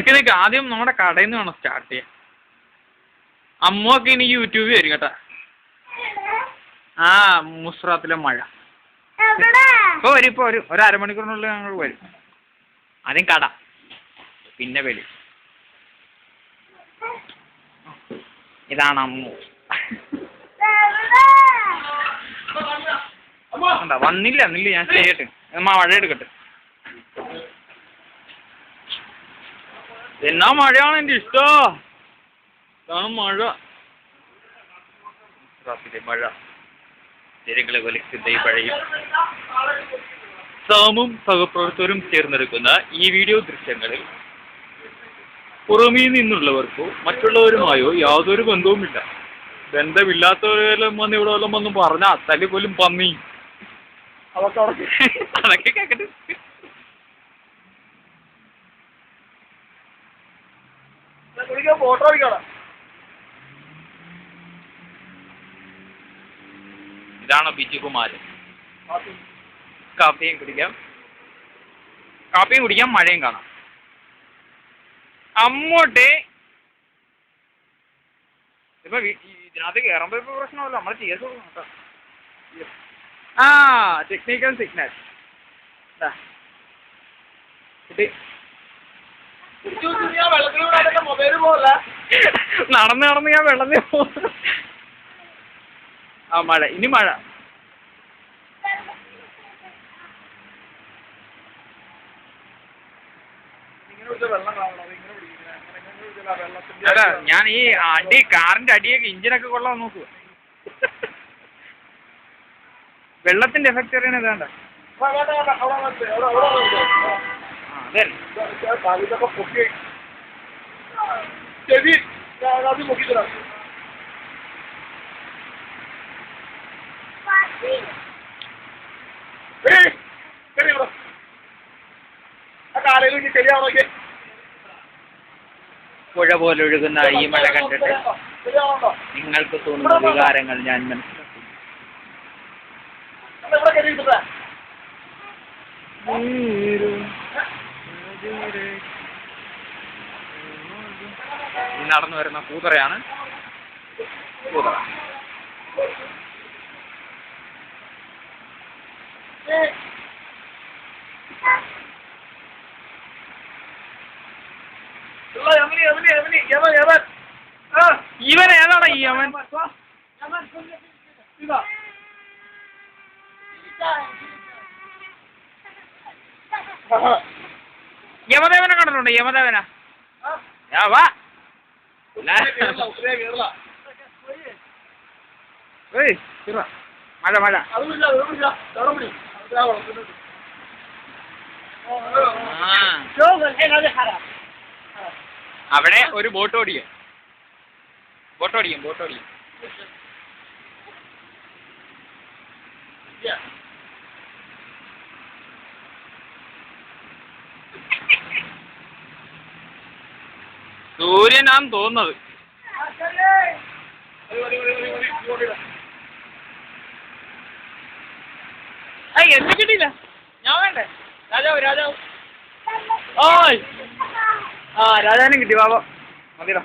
നിനക്ക് ആദ്യം നമ്മുടെ കടയിൽ നിന്ന് വേണം സ്റ്റാർട്ട് ചെയ്യാൻ. അമ്മൊക്കെ ഇനി യൂട്യൂബിൽ വരും കേട്ടാ. ആ മുസ്രാത്തിലെ മഴ ഇപ്പൊ വരും, ഇപ്പൊ വരും. ഒരു അരമണിക്കൂറിനുള്ളിൽ ഞങ്ങൾ വരും. ആദ്യം കട, പിന്നെ വെളി. ഇതാണ് അമ്മു. വന്നില്ല ഞാൻ ചെയ്യട്ടെ. മഴ എടുക്കട്ടെ. എന്നാ മഴയാണ് എൻ്റെ ഇഷ്ടോ. ഇതാണ് മഴ. മഴ തിരകളെ വലിക്കുന്ന ഈ മഴയും. സാമും സഹപ്രവർത്തകരും ചേർന്നെടുക്കുന്ന ഈ വീഡിയോ ദൃശ്യങ്ങളിൽ പുറമേ നിന്നുള്ളവർക്കോ മറ്റുള്ളവരുമായോ യാതൊരു ബന്ധവുമില്ല. ബന്ധമില്ലാത്തവരെല്ലാം വന്ന് ഇവിടെ വല്ലതും വന്ന് പറഞ്ഞാൽ തല്ലി പോലും പന്നി. അതൊക്കെ കേക്കട്ടെ. ഇതാണ് ബിജുകുമാരൻ. കാപ്പിയും കുടിക്കാം, മഴയും കാണാം. അങ്ങോട്ട് ഇപ്പൊ ഇതിനകത്ത് കയറുമ്പോ ഇപ്പൊ പ്രശ്നമല്ലോ. നമ്മള് CS കേട്ടോ. ആ ടെക്നിക്കൽ സിഗ്നൽ നടന്ന് ഞാൻ വെള്ളത്തിൽ പോകും. ആ മഴ, ഇനി മഴ. ഞാൻ ഈ കാറിന്റെ അടിയൊക്കെ ഇഞ്ചിനൊക്കെ കൊള്ളാൻ നോക്കുക. വെള്ളത്തിന്റെ എഫക്ട് അറിയണത് വേണ്ട. പുഴ പോലെ ഒഴുകുന്ന ഈ മഴ കണ്ടിട്ട് നിങ്ങൾക്ക് തോന്നുന്ന വികാരങ്ങൾ ഞാൻ മനസ്സിലാക്കി. നടന്നു വരുന്ന കൂതറയാണ്. കൂതറ ഇവൻ ഏതാടാ ഈ യമൻ? യമദേവനെ കണ്ടിട്ടുണ്ടോ? യമദേവനാ വാ. മഴ അവിടെ ഒരു ബോട്ട് ഓടിക്കും. സൂര്യനാന്ന് തോന്നുന്നത്. എന്ത് കിട്ടിയില്ല? ഞാൻ വേണ്ടേ? രാജാവ് ഓയ്. ആ രാജാവിനും കിട്ടി. ബാബ മതിടാ.